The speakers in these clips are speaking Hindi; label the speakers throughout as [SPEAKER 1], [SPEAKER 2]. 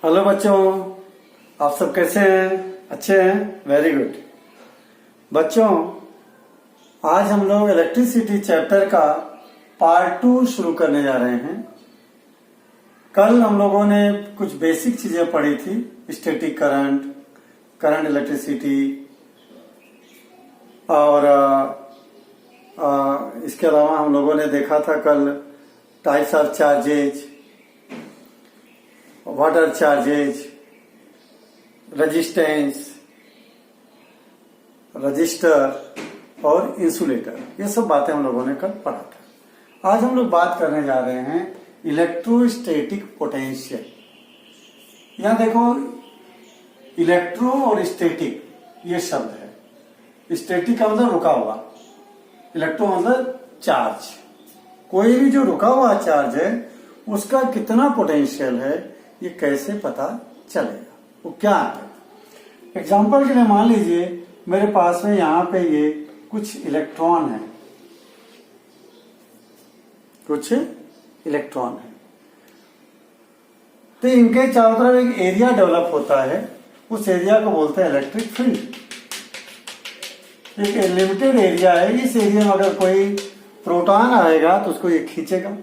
[SPEAKER 1] हेलो बच्चों, आप सब कैसे हैं? अच्छे हैं? Very good. बच्चों, आज हम लोग इलेक्ट्रिसिटी चैप्टर का पार्ट 2 शुरू करने जा रहे हैं। कल हम लोगों ने कुछ बेसिक चीजें पढ़ी थी, स्टैटिक करंट, करंट इलेक्ट्रिसिटी और इसके अलावा हम लोगों ने देखा था कल types of charges, water charges, resistance, register और इंसुलेटर। ये सब बातें हम लोगों ने कल पढ़ा था। आज हम लोग बात करने जा रहे हैं इलेक्ट्रोस्टैटिक पोटेंशियल। यहां देखो, इलेक्ट्रो और स्टैटिक ये शब्द है। स्टैटिक का मतलब रुका हुआ, इलेक्ट्रो मतलब चार्ज। कोई भी जो रुका हुआ चार्ज है उसका कितना पोटेंशियल है ये कैसे पता चलेगा, वो क्या है। एग्जाम्पल के लिए मान लीजिए मेरे पास में यहाँ पे ये कुछ इलेक्ट्रॉन है, कुछ इलेक्ट्रॉन है, तो इनके चारों तरफ एक एरिया डेवलप होता है। उस एरिया को बोलते हैं इलेक्ट्रिक फील्ड। एक लिमिटेड एरिया है, इस एरिया में अगर कोई प्रोटॉन आएगा तो उसको ये खींचेगा,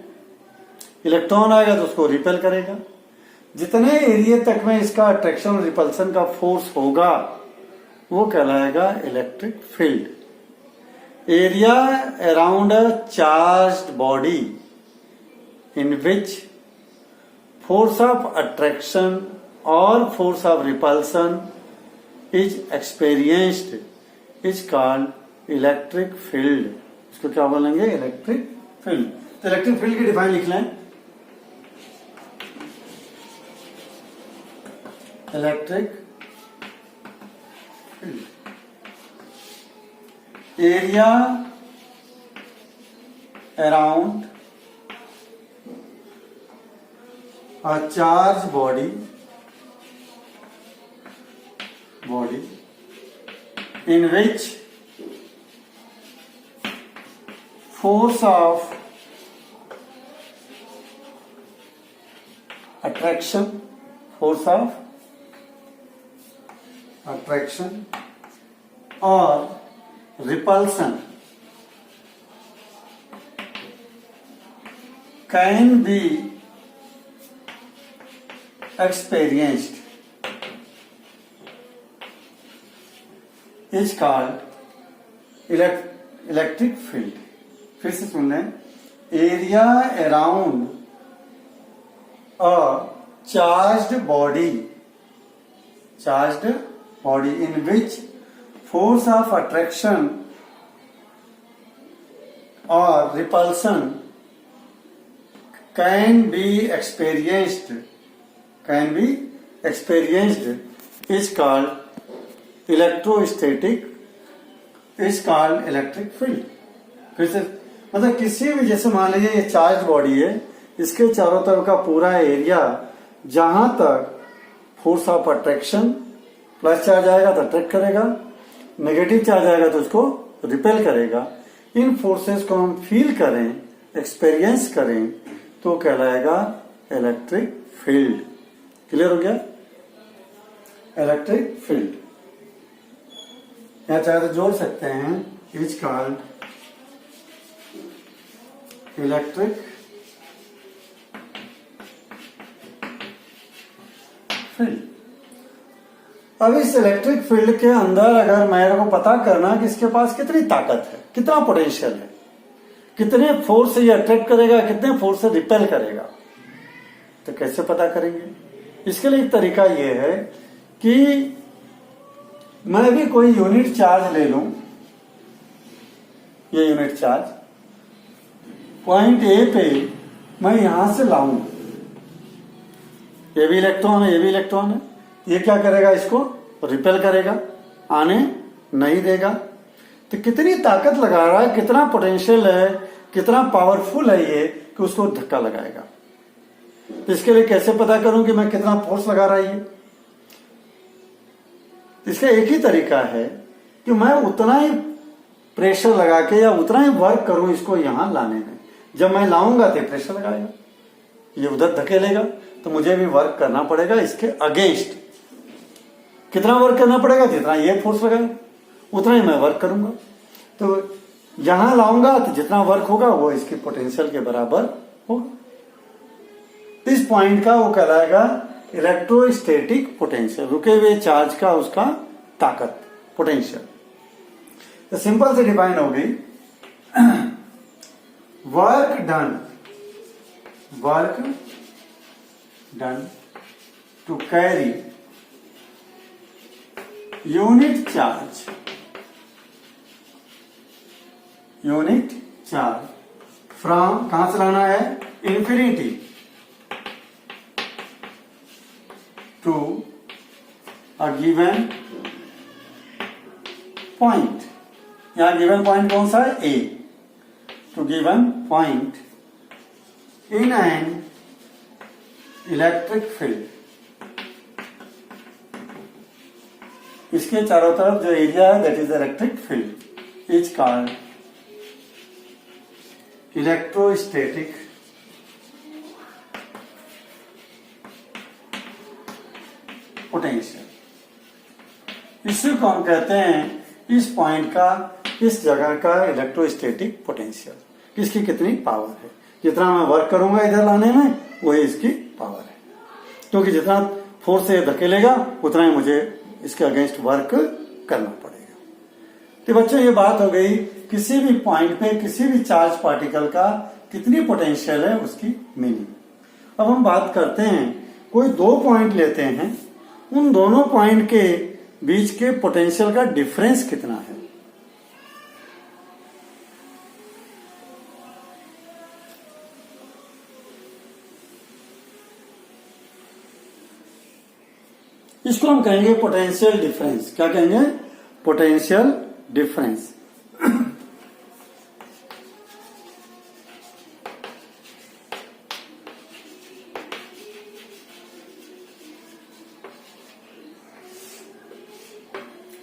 [SPEAKER 1] इलेक्ट्रॉन आएगा तो उसको रिपेल करेगा। जितने एरिया तक में इसका अट्रैक्शन और रिपल्सन का फोर्स होगा वो कहलाएगा electric field. Area around a charged body in which force of attraction और force of repulsion is experienced is called electric field. इसको क्या बोलेंगे? Electric field. तो इलेक्ट्रिक फील्ड की डिफाइन लिख लें। Electric field, area around a charged body in which force of attraction or repulsion can be experienced is called electric field। फिर से सुन लें। Area around a charged body in which force of attraction or repulsion can be experienced is called electrostatic, is called electric field। फिर से मतलब किसी भी, जैसे मान लीजिए ये चार्ज बॉडी है, इसके चारों तरफ का पूरा एरिया जहां तक force of attraction, plus charge आएगा तो अट्रैक्ट करेगा, नेगेटिव चार्ज आएगा तो उसको रिपेल करेगा। इन फोर्सेस को हम फील करें, एक्सपीरियंस करें तो कहलाएगा इलेक्ट्रिक फील्ड। क्लियर हो गया? इलेक्ट्रिक फील्ड यहां चाहे तो जोड़ सकते हैं, इज कॉल्ड इलेक्ट्रिक फील्ड। अब इस इलेक्ट्रिक फील्ड के अंदर अगर मेरे को पता करना कि इसके पास कितनी ताकत है, कितना पोटेंशियल है, कितने फोर्स से ये अट्रैक्ट करेगा, कितने फोर्स से रिपेल करेगा, तो कैसे पता करेंगे? इसके लिए एक तरीका ये है कि मैं भी कोई यूनिट चार्ज ले लूं। ये यूनिट चार्ज पॉइंट ए पे मैं यहां से लाऊं, ये भी इलेक्ट्रॉन है, ये भी इलेक्ट्रॉन है, ये क्या करेगा? इसको रिपेल करेगा, आने नहीं देगा। तो कितनी ताकत लगा रहा है, कितना पोटेंशियल है, कितना पावरफुल है ये कि उसको धक्का लगाएगा। तो इसके लिए कैसे पता करूं कि मैं कितना फोर्स लगा रहा है ये? इसका एक ही तरीका है कि मैं उतना ही प्रेशर लगा के या उतना ही वर्क करूं इसको यहां लाने में। जब मैं लाऊंगा तो प्रेशर लगाएगा, ये उधर धकेलेगा, तो तो मुझे भी वर्क करना पड़ेगा इसके अगेंस्ट। कितना वर्क करना पड़ेगा? जितना ये फोर्स लगाए उतना ही मैं वर्क करूंगा। तो यहां लाऊंगा तो जितना वर्क होगा वो इसकी पोटेंशियल के बराबर होगा। इस पॉइंट का वो कहलाएगा इलेक्ट्रोस्टैटिक पोटेंशियल, रुके हुए चार्ज का उसका ताकत, पोटेंशियल। तो सिंपल से डिफाइन हो गई, work done to carry unit charge from, कहां से लाना है? Infinity to a given point. यहां गिवन पॉइंट कौन सा है? A. To given point in an electric field. इसके चारों तरफ जो एरिया है that is electric field is called electrostatic potential. इसी को हम कहते हैं इस पॉइंट का, इस जगह का इलेक्ट्रोस्टैटिक पोटेंशियल। इसकी कितनी पावर है, जितना मैं वर्क करूंगा इधर लाने में वही इसकी पावर है, क्योंकि जितना फोर्स से धकेलेगा उतना ही मुझे इसके अगेंस्ट वर्क करना पड़ेगा। तो बच्चों ये बात हो गई किसी भी पॉइंट पे किसी भी चार्ज पार्टिकल का कितनी पोटेंशियल है उसकी मीनिंग। अब हम बात करते हैं, कोई दो पॉइंट लेते हैं, उन दोनों पॉइंट के बीच के पोटेंशियल का डिफरेंस कितना है। इसको हम कहेंगे पोटेंशियल डिफरेंस। क्या कहेंगे? Potential difference.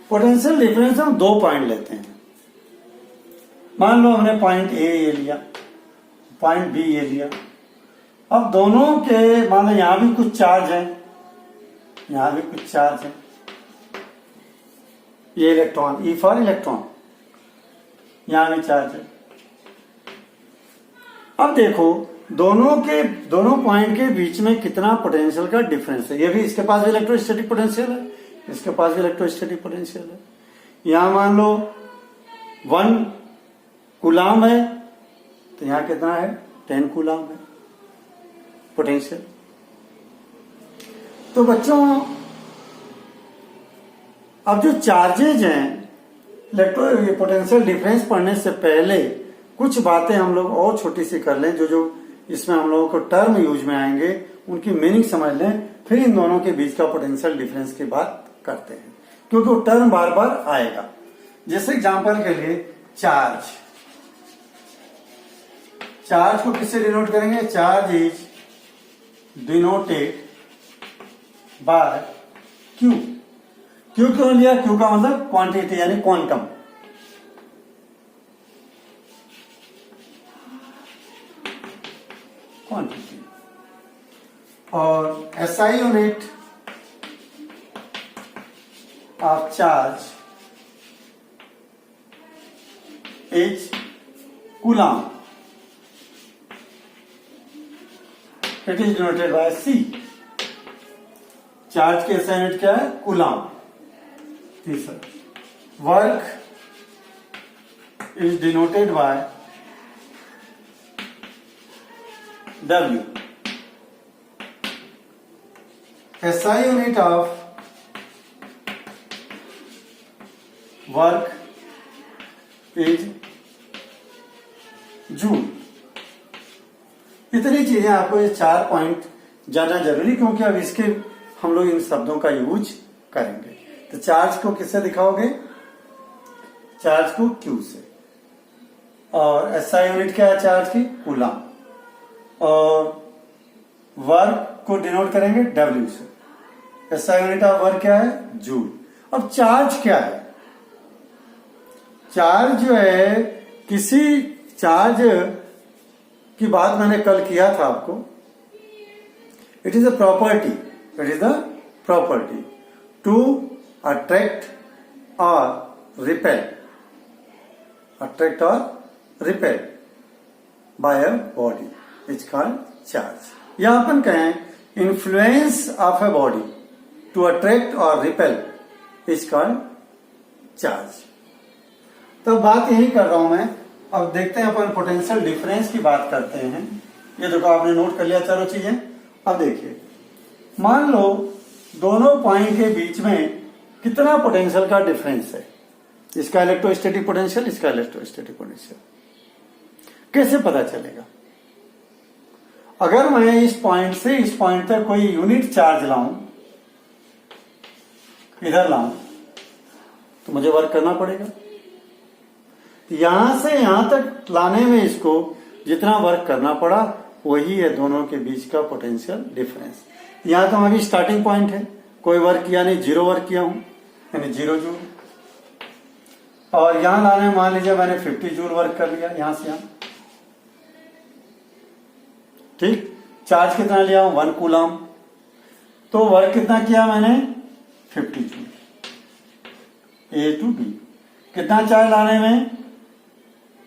[SPEAKER 1] पोटेंशियल डिफरेंस हम दो पॉइंट लेते हैं। मान लो हमने पॉइंट ए लिया, पॉइंट बी ये लिया। अब दोनों के, मान लो यहां भी कुछ चार्ज है, यहां भी कुछ चार्ज है, ये इलेक्ट्रॉन, ई फॉर इलेक्ट्रॉन, यहां भी चार्ज है। अब देखो दोनों पॉइंट के बीच में कितना पोटेंशियल का डिफरेंस है। ये भी, इसके पास भी इलेक्ट्रोस्टैटिक पोटेंशियल है, इसके पास भी इलेक्ट्रोस्टैटिक पोटेंशियल है। यहां मान लो 1 कूलाम है, तो यहां कितना है? 10 कूलाम है पोटेंशियल। तो बच्चों अब जो चार्जेज हैं, पोटेंशियल डिफरेंस पढ़ने से पहले कुछ बातें हम लोग और छोटी सी कर लें, जो इसमें हम लोगों को टर्म यूज में आएंगे उनकी मीनिंग समझ लें, फिर इन दोनों के बीच का पोटेंशियल डिफरेंस की बात करते हैं, क्योंकि वो टर्म बार बार आएगा। जैसे एग्जांपल के लिए चार्ज को किससे डिनोट करेंगे? Charge is denoted by Q. Q क्यों लिया? क्यू का मतलब क्वांटिटी यानी क्वांटम। क्वांटिटी। और SI unit of charge is coulomb. It is denoted by C. Charge के एसआई यूनिट क्या है? कूलाम। तीसरा, work is denoted by W। SI unit of work is joule. इतनी चीजें आपको, ये 4 पॉइंट जानना जरूरी, क्योंकि अब इसके हम लोग इन शब्दों का यूज करेंगे। तो चार्ज को किससे दिखाओगे? चार्ज को Q से। और SI यूनिट क्या है चार्ज की? कूलाम। और वर्क को डिनोट करेंगे W से। SI यूनिट ऑफ वर्क क्या है? जूल। अब चार्ज क्या है? चार्ज जो है, किसी चार्ज की बात मैंने कल किया था आपको, it is a property, it is the property to attract और रिपेल, अट्रैक्ट और repel by a body is called charge. या अपन कहें influence of a body to attract और रिपेल इज कॉल्ड चार्ज। तो बात यही कर रहा हूं मैं। अब देखते हैं अपन पोटेंशियल डिफरेंस की बात करते हैं। ये देखो आपने नोट कर लिया चारों चीजें। अब देखिए, मान लो दोनों पॉइंट के बीच में कितना पोटेंशियल का डिफरेंस है, इसका इलेक्ट्रोस्टैटिक पोटेंशियल, इसका इलेक्ट्रोस्टैटिक पोटेंशियल, कैसे पता चलेगा? अगर मैं इस पॉइंट से इस पॉइंट तक कोई यूनिट चार्ज लाऊं, इधर लाऊं, तो मुझे वर्क करना पड़ेगा। यहां से यहां तक लाने में इसको जितना वर्क करना पड़ा वही है दोनों के बीच का पोटेंशियल डिफरेंस। यहां तो अभी स्टार्टिंग पॉइंट है, कोई वर्क किया नहीं, जीरो वर्क किया हूं, यानी 0 जूल। और यहां लाने में मान लीजिए मैंने 50 जूल वर्क कर लिया यहां से यहां, ठीक। चार्ज कितना लिया हूं? 1 कूलम। तो वर्क कितना किया मैंने? 50 जूल, ए टू बी। कितना चार्ज लाने में?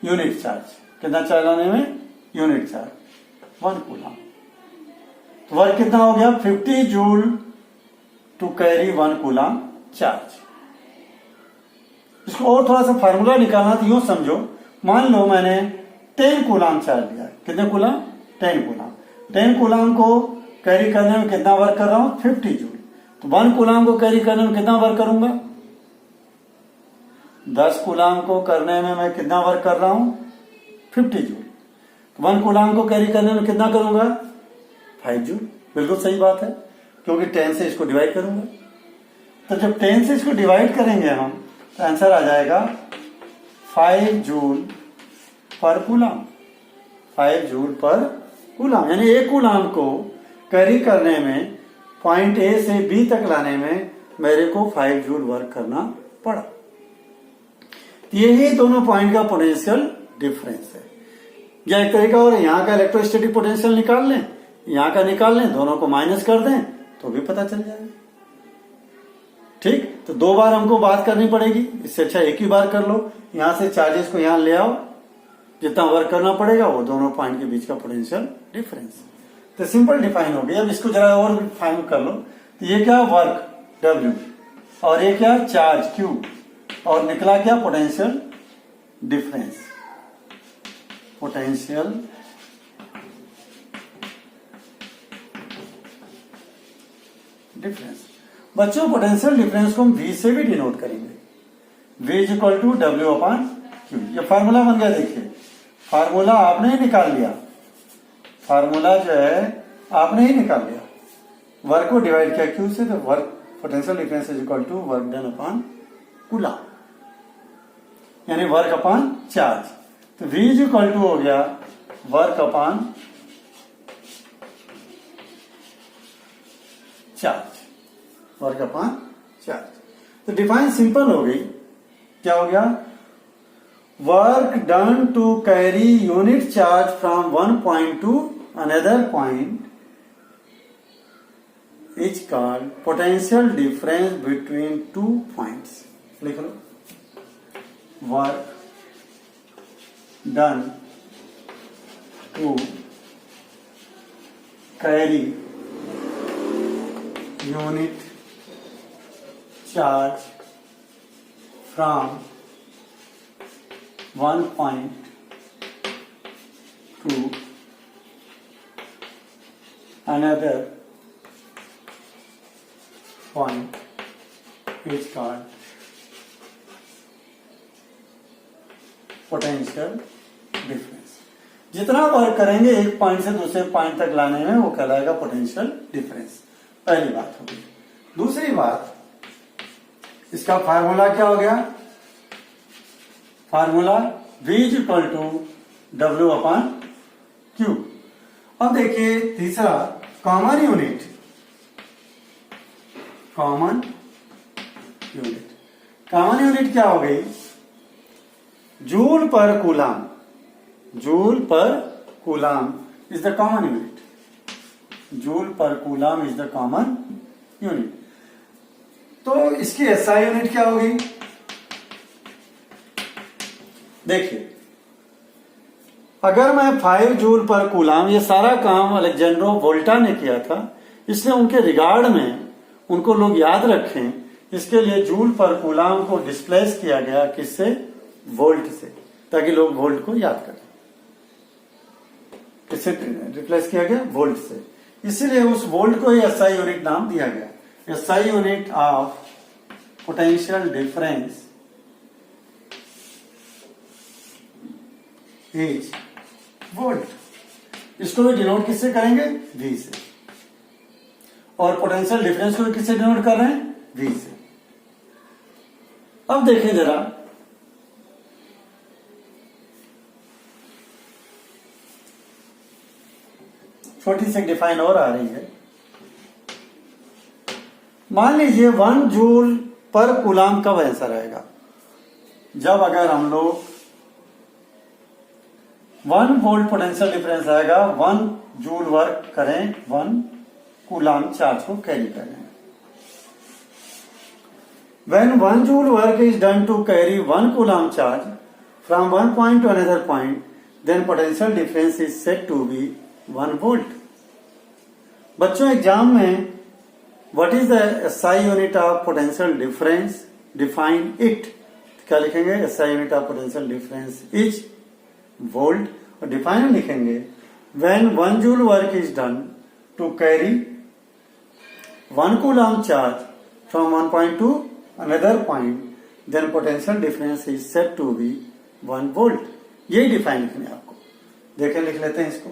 [SPEAKER 1] Unit charge. कितना चार्ज लाने में? Unit charge, 1 coulomb. तो वर्क कितना हो गया? 50 joule to carry 1 coulomb charge. इसको और थोड़ा सा फार्मूला निकालना तो यूं समझो, मान लो मैंने 10 कूलम चार्ज लिया। कितने कूलम? 10 कूलम। 10 कूलम को कैरी करने में कितना वर्क कर रहा हूं? 50 जूल। तो 1 कूलम को कैरी करने में कितना वर्क करूंगा? 10 कूलम को करने में मैं कितना वर्क कर रहा हूं? 50 जूल। 1 कूलम को कैरी करने में कितना करूंगा? 5 जूल। बिल्कुल सही बात है, क्योंकि 10 से इसको डिवाइड करूंगा। तो जब 10 से इसको डिवाइड करेंगे हम, तो आंसर आ जाएगा 5 joule per coulomb. 5 joule per coulomb, यानी 1 कूलम को कैरी करने में पॉइंट ए से बी तक लाने में मेरे को 5 जूल वर्क करना पड़ा। यही दोनों पॉइंट का पोटेंशियल डिफरेंस है। या एक तरीका और यहां का इलेक्ट्रोस्टैटिक पोटेंशियल निकाल लें, यहां का निकाल लें, दोनों को माइनस कर दें तो भी पता चल जाएगा। ठीक, तो 2 बार हमको बात करनी पड़ेगी, इससे अच्छा एक ही बार कर लो। यहां से चार्जेस को यहां ले आओ, जितना वर्क करना पड़ेगा वो दोनों पॉइंट के बीच का पोटेंशियल डिफरेंस। तो सिंपल डिफाइन हो गया। अब इसको जरा और डिफाइन कर लो। तो ये क्या? वर्क W, और ये क्या? चार्ज Q, और निकला क्या? Potential difference. Potential difference. बच्चों, पोटेंशियल डिफरेंस को हम V से भी डिनोट करेंगे। V is equal to W upon Q। ये फार्मूला बन गया। देखिए, फार्मूला आपने ही निकाल लिया, फार्मूला जो है आपने ही निकाल लिया। वर्क को डिवाइड किया Q से, तो work potential difference is equal to work done upon coulomb, यानी वर्क अपॉन चार्ज। तो V इज इक्वल टू हो गया work upon charge, work upon charge. तो डिफाइन सिंपल हो गई। क्या हो गया? Work done to carry unit charge from one point to another point is called potential difference between 2 points. लिख लो, work done to carry unit charge from one point to another point is called potential difference। जितना वर्क करेंगे एक पॉइंट से दूसरे पॉइंट तक लाने में वो कहलाएगा पोटेंशियल डिफरेंस। पहली बात हो गई। दूसरी बात, इसका फार्मूला क्या हो गया? Formula V is equal to W upon Q। अब देखिए तीसरा, common unit, common unit. Common unit क्या हो गई? Joule per coulomb. Joule per coulomb is the common unit. Joule per coulomb is the common unit. तो इसकी एसआई यूनिट क्या होगी? देखिए, अगर मैं 5 जूल पर कूलम, ये सारा काम अलेक्जेंड्रो वोल्टा ने किया था, इसलिए उनके रिगार्ड में उनको लोग याद रखें, इसके लिए जूल पर कूलम को डिस्प्लेस किया गया किससे? वोल्ट से, ताकि लोग वोल्ट को याद करें। किससे रिप्लेस किया गया? वोल्ट से। इसीलिए उस वोल्ट को एसआई यूनिट नाम दिया गया। SI unit of potential difference is volt. इसको भी डिनोट किससे करेंगे? वी से। और पोटेंशियल डिफरेंस को भी किससे डिनोट कर रहे हैं? वी से। अब देखें जरा, छोटी सी डिफाइन और आ रही है। मान लीजिए 1 जूल पर कूलम कब आंसर आएगा? जब अगर हम लोग 1 वोल्ट पोटेंशियल डिफरेंस आएगा, 1 जूल वर्क करें, 1 कूलम चार्ज को कैरी करें। When 1 joule work is done to carry 1 coulomb charge from one point to another point, then potential difference is said to be 1 volt. बच्चों, एग्जाम में what is the SI unit of potential difference? Define it. क्या लिखेंगे? SI unit of potential difference is volt, और define लिखेंगे when 1 joule work is done to carry 1 coulomb charge from one point to another point, then potential difference is said to be 1 volt. यही डिफाइन लिखने आपको। देखें, लिख लेते हैं इसको।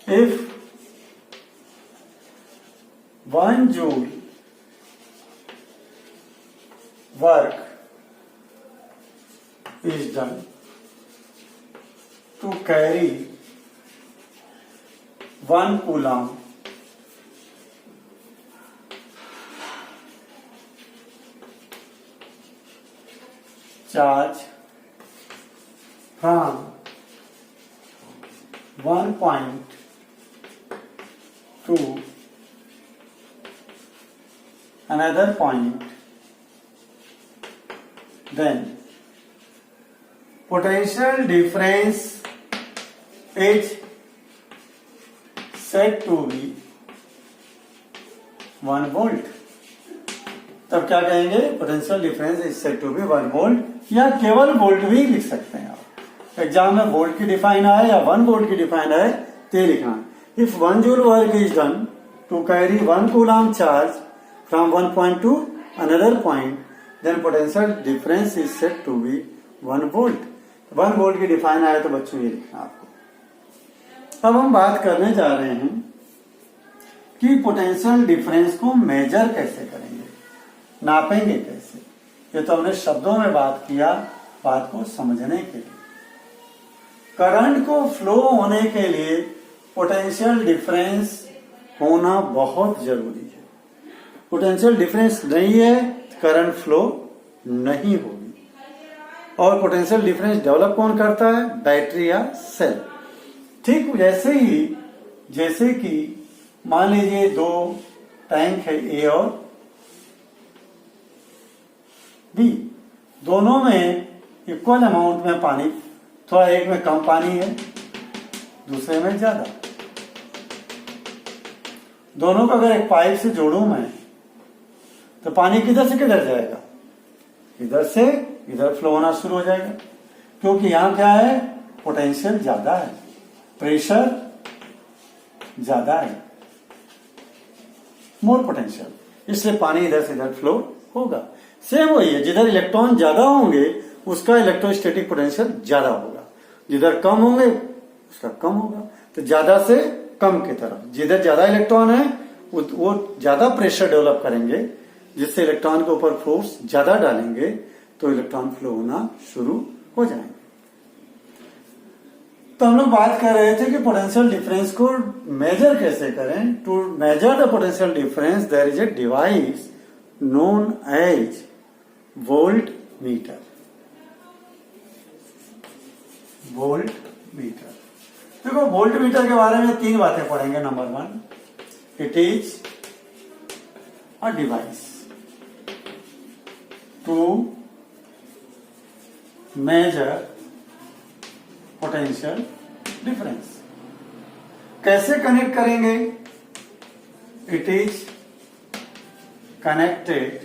[SPEAKER 1] If 1 joule work is done to carry 1 coulomb charge from one point to another point, then potential difference is said to be 1 volt. तब क्या कहेंगे? Potential difference is said to be 1 volt, या केवल वोल्ट भी लिख सकते हैं आप। एग्जाम में वोल्ट की डिफाइन आए या 1 वोल्ट की डिफाइन आए तो लिखना। If 1 joule work is done to carry 1 coulomb charge from one point to another point, then potential difference is said to be 1 volt. 1 volt की डिफाइन आए तो बच्चों ये लिखना आपको। अब हम बात करने जा रहे हैं कि पोटेंशियल डिफरेंस को मेजर कैसे करेंगे, नापेंगे कैसे। ये तो हमने शब्दों में बात किया, बात को समझने के लिए। करंट को फ्लो होने के लिए पोटेंशियल डिफरेंस होना बहुत जरूरी है। पोटेंशियल डिफरेंस नहीं है, करंट फ्लो नहीं होगी। और पोटेंशियल डिफरेंस डेवलप कौन करता है? बैटरी या सेल। ठीक जैसे कि मान लीजिए 2 टैंक है, ए और बी, दोनों में इक्वल अमाउंट में पानी, थोड़ा एक में कम पानी है, दूसरे में ज्यादा। दोनों को अगर एक पाइप से जोड़ूं मैं, तो पानी किधर से किधर जाएगा? इधर से इधर फ्लो होना शुरू हो जाएगा, क्योंकि यहां क्या है? पोटेंशियल ज्यादा है, प्रेशर ज्यादा है, मोर पोटेंशियल, इसलिए पानी इधर से इधर फ्लो होगा। सेम वही है, जिधर इलेक्ट्रॉन ज्यादा होंगे उसका इलेक्ट्रोस्टैटिक पोटेंशियल ज्यादा होगा, जिधर कम होंगे उसका कम होगा। तो ज्यादा से कम की तरफ, जिधर ज्यादा इलेक्ट्रॉन है वो ज्यादा प्रेशर डेवलप करेंगे, जिससे इलेक्ट्रॉन के ऊपर फोर्स ज्यादा डालेंगे तो इलेक्ट्रॉन फ्लो होना शुरू हो जाएंगे। तो हम लोग बात कर रहे थे कि पोटेंशियल डिफरेंस को मेजर कैसे करें। To measure the potential difference there is a device known as volt meter. Volt meter, देखो वोल्ट मीटर के बारे में 3 बातें पढ़ेंगे। Number 1, it is a device to measure potential difference. कैसे कनेक्ट करेंगे? It is connected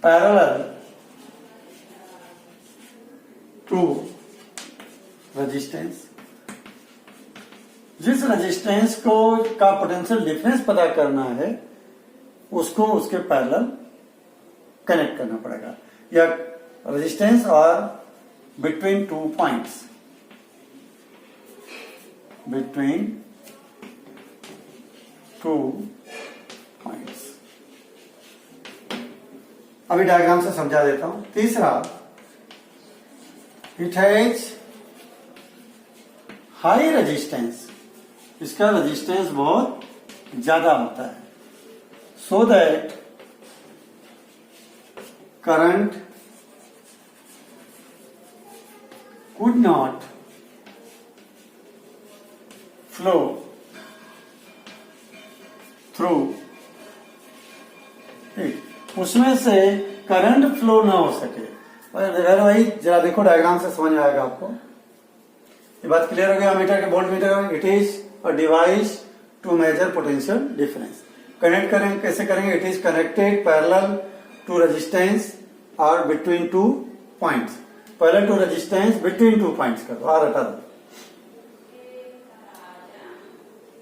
[SPEAKER 1] parallel to resistance. जिस रेजिस्टेंस को का पोटेंशियल डिफरेंस पता करना है उसको उसके पैरेलल कनेक्ट करना पड़ेगा, या रेजिस्टेंस और बिटवीन 2 पॉइंट्स, बिटवीन 2 पॉइंट्स। अभी डायग्राम से समझा देता हूं। तीसरा, इट हैज हाई रेजिस्टेंस, इसका रेजिस्टेंस बहुत ज्यादा होता है, सो that current could not flow through it, उसमें से करंट फ्लो ना हो सके। अगर भाई जरा देखो डायग्राम से समझ आएगा आपको। ये बात क्लियर हो गया। मीटर के voltmeter, it is a device to measure potential difference. Connect करेंगे, कैसे करेंगे? It is connected parallel to resistance और between 2 points. Parallel to resistance between 2 points कर दो, और हटा दो।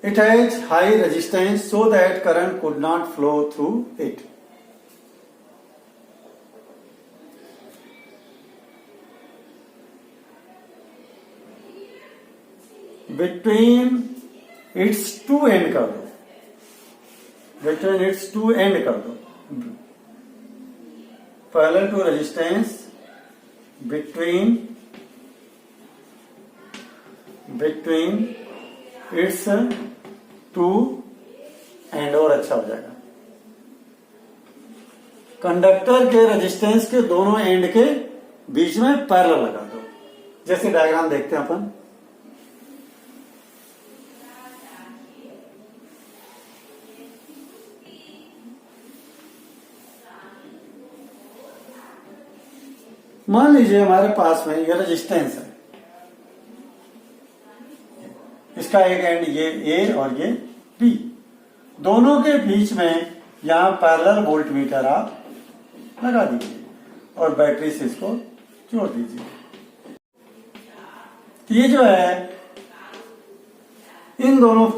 [SPEAKER 1] It has high resistance so that current could not flow through it. Between its 2 end कर दो, बिटवीन इट्स 2 एंड कर दो। Parallel to resistance between its 2 and, और अच्छा हो जाएगा। कंडक्टर के रेजिस्टेंस के दोनों एंड के बीच में पैरेलल लगा दो, जैसे डायग्राम देखते हैं अपन। मान लीजिए हमारे पास में ये रेजिस्टेंस है, इसका एक एंड ये ए और ये बी, दोनों के बीच में यहां पैरेलल वोल्ट मीटर आप लगा दीजिए और बैटरी से इसको जोड़ दीजिए। ये जो है इन दोनों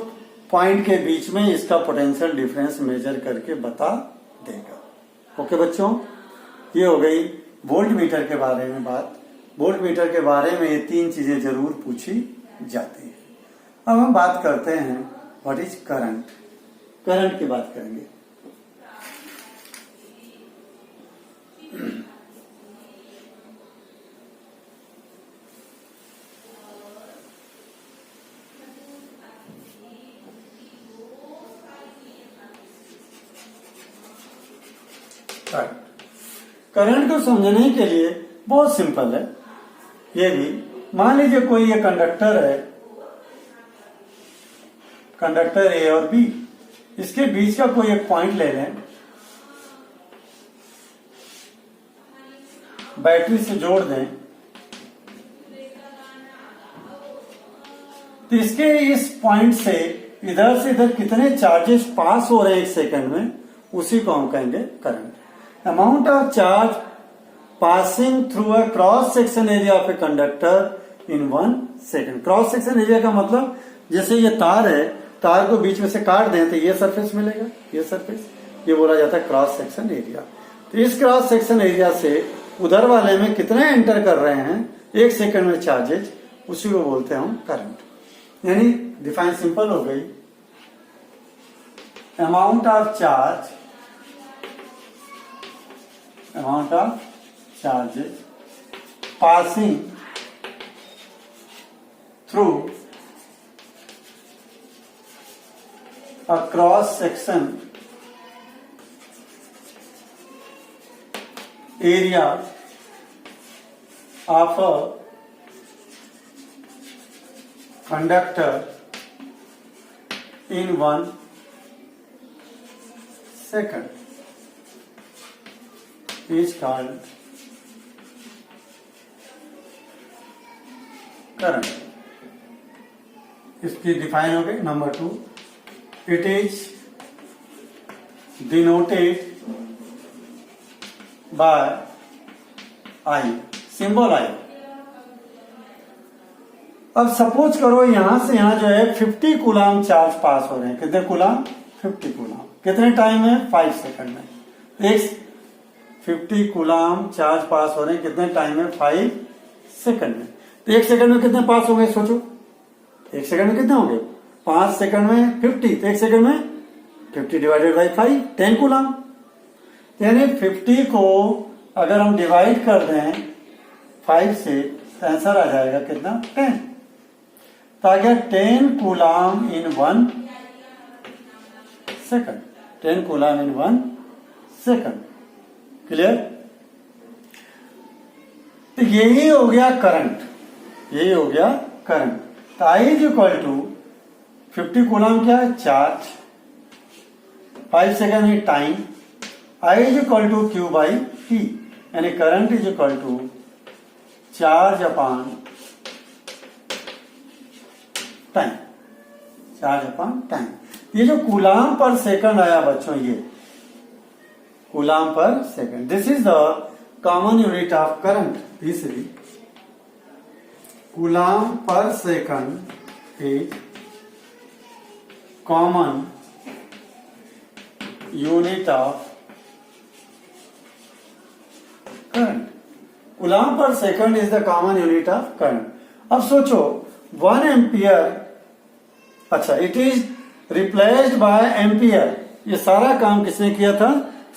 [SPEAKER 1] पॉइंट के बीच में इसका पोटेंशियल डिफरेंस मेजर करके बता देगा। ओके बच्चों, ये हो गई वोल्ट मीटर के बारे में बात। वोल्ट मीटर के बारे में ये 3 चीजें जरूर पूछी जाती है। अब हम बात करते हैं व्हाट इज करंट। करंट की बात करेंगे। करंट को समझने के लिए बहुत सिंपल है। ये भी मान लीजिए कोई ये कंडक्टर है, कंडक्टर ए और बी, इसके बीच का कोई एक पॉइंट ले लें, बैटरी से जोड़ दें, तो इसके इस पॉइंट से इधर कितने चार्जेस पास हो रहे हैं 1 सेकंड में, उसी को हम कहेंगे current. Amount of charge passing through a cross section area of a conductor in 1 second। Cross section area का मतलब जैसे ये तार है, तार को बीच में से काट दें तो ये सरफेस मिलेगा, ये सरफेस, ये बोला जाता है क्रॉस सेक्शन एरिया। तो इस क्रॉस सेक्शन एरिया से उधर वाले में कितने एंटर कर रहे हैं 1 सेकंड में चार्जेज, उसी को बोलते हैं हम करंट। यानी डिफाइन सिंपल हो गई, amount of charge, amount of charges passing through a cross section area of a conductor in 1 second is called current. इसकी डिफाइन हो गई. Number 2, it is denoted by I, symbol I. अब सपोज करो यहां से यहां जो है 50 कूलाम चार्ज पास हो रहे हैं. कितने कूलाम? 50 कूलाम. कितने टाइम है? 5 सेकंड में. 50 कूलाम चार्ज पास हो रहे हैं. कितने टाइम है? 5 सेकंड में. तो 1 सेकंड में कितने पास होंगे? सोचो 1 सेकंड में कितने होंगे? 5 सेकंड में 50, तो 1 सेकंड में 50 डिवाइडेड बाई 5, 10 कूलाम. यानी 50 को अगर हम डिवाइड कर दें 5 से तो आंसर आ जाएगा कितना? 10. तो आ गया 10 कूलाम इन 1 सेकंड. 10 कूलाम इन 1 सेकंड. क्लियर? तो यही हो गया करंट. यही हो गया करंट. तो I is equal to 50 coulomb क्या है? चार्ज. 5 सेकंड है time. I is equal to Q by T. यानी current is equal to charge upon time. Charge upon time. ये जो कूलाम पर सेकंड आया बच्चों, ये coulomb per second, this is the common unit of current. तीसरी, coulomb per second is common unit of current. Coulomb per second is the common unit of current. अब सोचो 1 एम्पियर, अच्छा, it is replaced by ampere. ये सारा काम किसने किया था?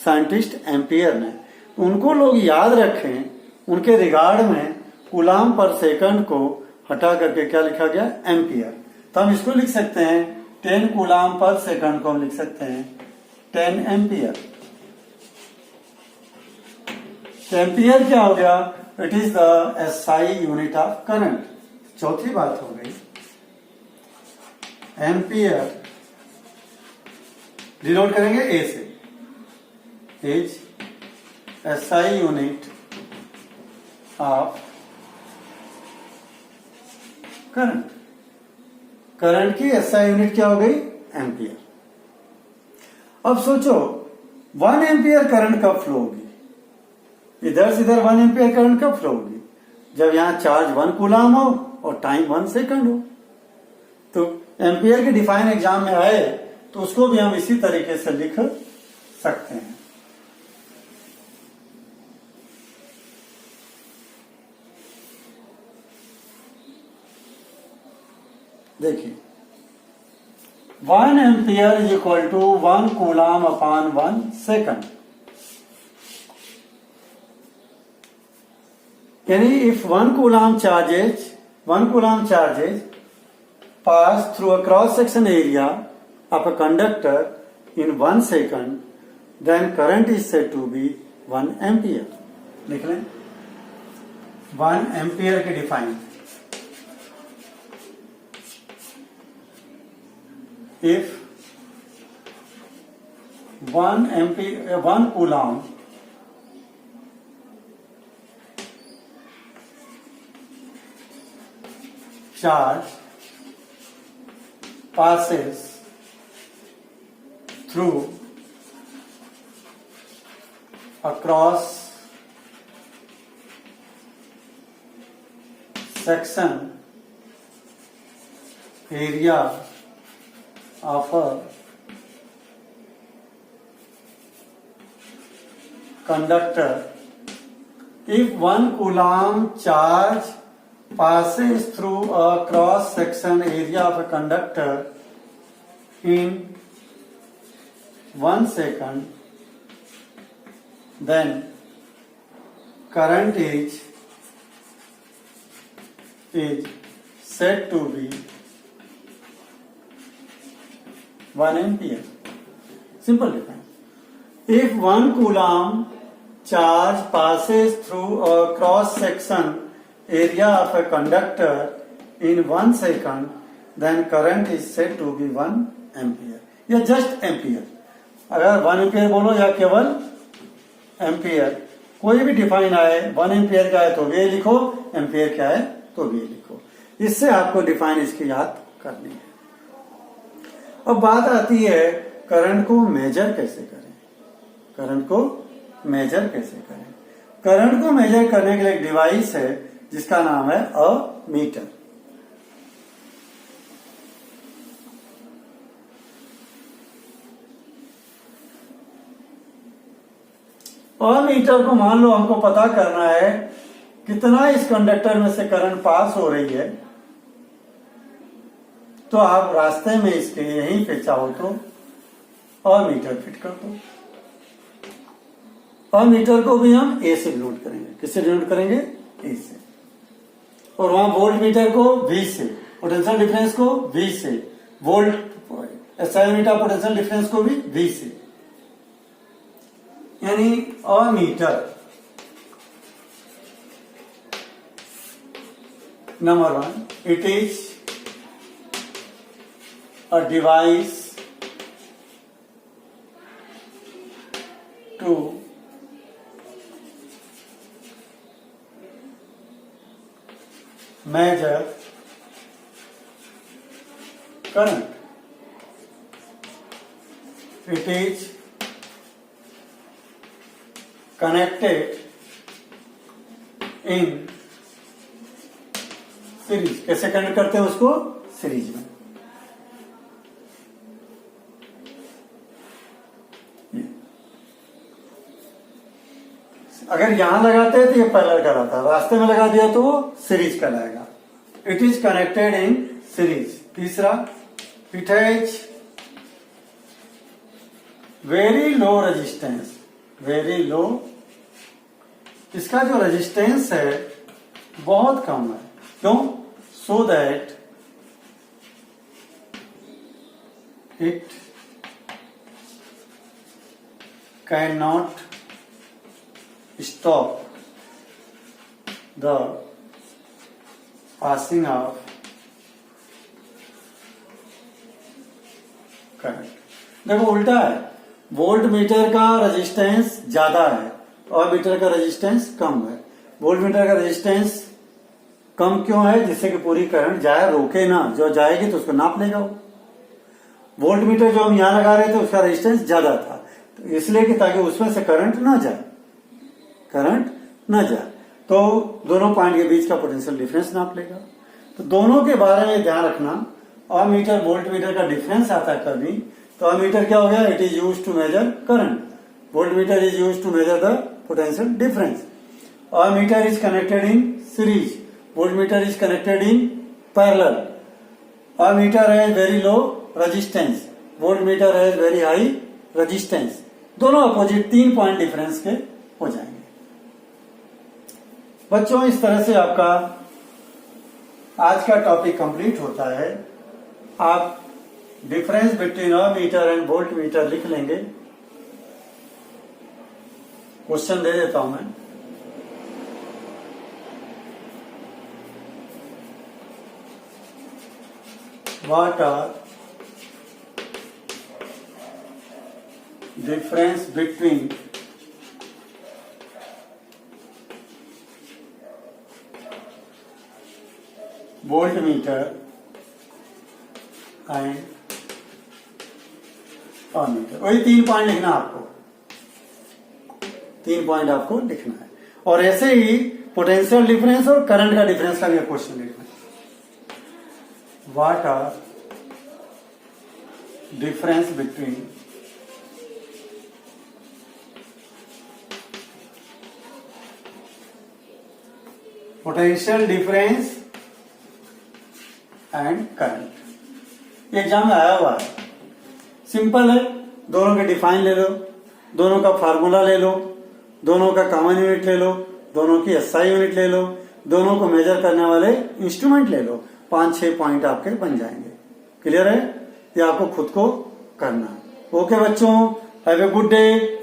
[SPEAKER 1] साइंटिस्ट एम्पियर ने. उनको लोग याद रखें, उनके रिगार्ड में कूलाम पर सेकंड को हटा करके क्या लिखा गया? एम्पियर. तो हम इसको लिख सकते हैं 10 कूलाम पर सेकंड को हम लिख सकते हैं 10 एम्पियर. एम्पियर क्या हो गया? It is the SI unit of current. चौथी बात हो गई, एम्पियर डिनोट करेंगे ए से. Is SI unit of current. Current की एसआई यूनिट क्या हो गई? एम्पियर. अब सोचो 1 एम्पियर करंट कब फ्लो होगी? इधर से इधर 1 एम्पियर करंट कब फ्लो होगी? जब यहां चार्ज 1 कूलाम हो और टाइम 1 सेकंड हो. तो एम्पियर के डिफाइन एग्जाम में आए तो उसको भी हम इसी तरीके से लिख सकते हैं. देखिए 1 ampere is equal to 1 coulomb upon 1 second. यानी if 1 coulomb charges pass through a cross section area of a conductor in 1 second, then current is said to be 1 ampere. लिख लें 1 एम्पियर की define. If 1 coulomb charge passes through a cross section area of a conductor. If 1 coulomb charge passes through a cross section area of a conductor in 1 second, then current is said to be 1 ampere. Simple difference. If 1 coulomb charge passes through a cross section area of a conductor in 1 second, then current is said to be 1 ampere. या जस्ट एम्पियर, अगर 1 एम्पियर बोलो या केवल एम्पियर, कोई भी डिफाइन आए, 1 एम्पियर का है तो ये लिखो, एम्पियर क्या है तो ये लिखो. इससे आपको डिफाइन इसकी याद करनी है. अब बात आती है करंट को मेजर कैसे करें. करंट को मेजर कैसे करें. करंट को मेजर करने के लिए एक डिवाइस है जिसका नाम है अ मीटर. मीटर को मान लो हमको पता करना है कितना इस कंडक्टर में से करंट पास हो रही है, तो आप रास्ते में इसके यहीं पे चाहो तो मीटर फिट कर दो. मीटर को भी हम ए से डिनोट करेंगे. किससे डिनोट करेंगे? ए से. और वहां वोल्ट मीटर को वी से, पोटेंशियल डिफरेंस को वी से, volt SI meter potential difference को भी वी से. यानी ammeter number 1, it is a device to measure current. It is connected in series. कैसे कनेक्ट करते हैं उसको? सीरीज में. अगर यहां लगाते हैं तो ये पैरेलल कहलाता है, रास्ते में लगा दिया तो वो सीरीज कहलाएगा. It is connected in series. तीसरा, it has very low resistance. Very low, इसका जो रेजिस्टेंस है बहुत कम है. क्यों? So that it can not stop the passing of current. देखो उल्टा है, वोल्ट मीटर का रेजिस्टेंस ज्यादा है और मीटर का रेजिस्टेंस कम है. वोल्ट मीटर का रेजिस्टेंस कम क्यों है? जिससे कि पूरी करंट जाए, रोके ना. जो जाएगी तो उसको नाप लेगा वो. वोल्ट मीटर जो हम यहां लगा रहे थे उसका रेजिस्टेंस ज्यादा था, तो इसलिए कि ताकि उसमें से करंट ना जाए, करंट न जाए. तो दोनों पॉइंट के बीच का पोटेंशियल डिफरेंस नाप लेगा. तो दोनों के बारे में ध्यान रखना. मीटर वोल्ट मीटर का डिफरेंस आता है कभी, तो मीटर क्या हो गया? It is used to measure current. Volt meter is used to measure the potential difference. Meter is connected in series. Volt meter is connected in parallel. Meter has very low resistance. Volt meter has very high resistance. दोनों अपोजिट 3 पॉइंट डिफरेंस के हो जाएंगे. बच्चों, इस तरह से आपका आज का टॉपिक कंप्लीट होता है. आप difference between a meter and volt meter लिख लेंगे. क्वेश्चन दे देता हूं मैं. What are difference between volt meter and meter. वही 3 पॉइंट लिखना आपको. 3 पॉइंट आपको लिखना है. और ऐसे ही पोटेंशियल डिफरेंस और करंट का डिफरेंस का भी क्वेश्चन लिखना है. What are difference between potential difference and current. Exam में आया हुआ है. सिंपल है. दोनों के डिफाइन ले लो, दोनों का फार्मूला ले लो, दोनों का कॉमन यूनिट ले लो, दोनों की एसआई यूनिट ले लो, दोनों को मेजर करने वाले इंस्ट्रूमेंट ले लो. 5-6 पॉइंट आपके बन जाएंगे। क्लियर है? ये आपको खुद को करना है। ओके बच्चों, हैव ए गुड डे।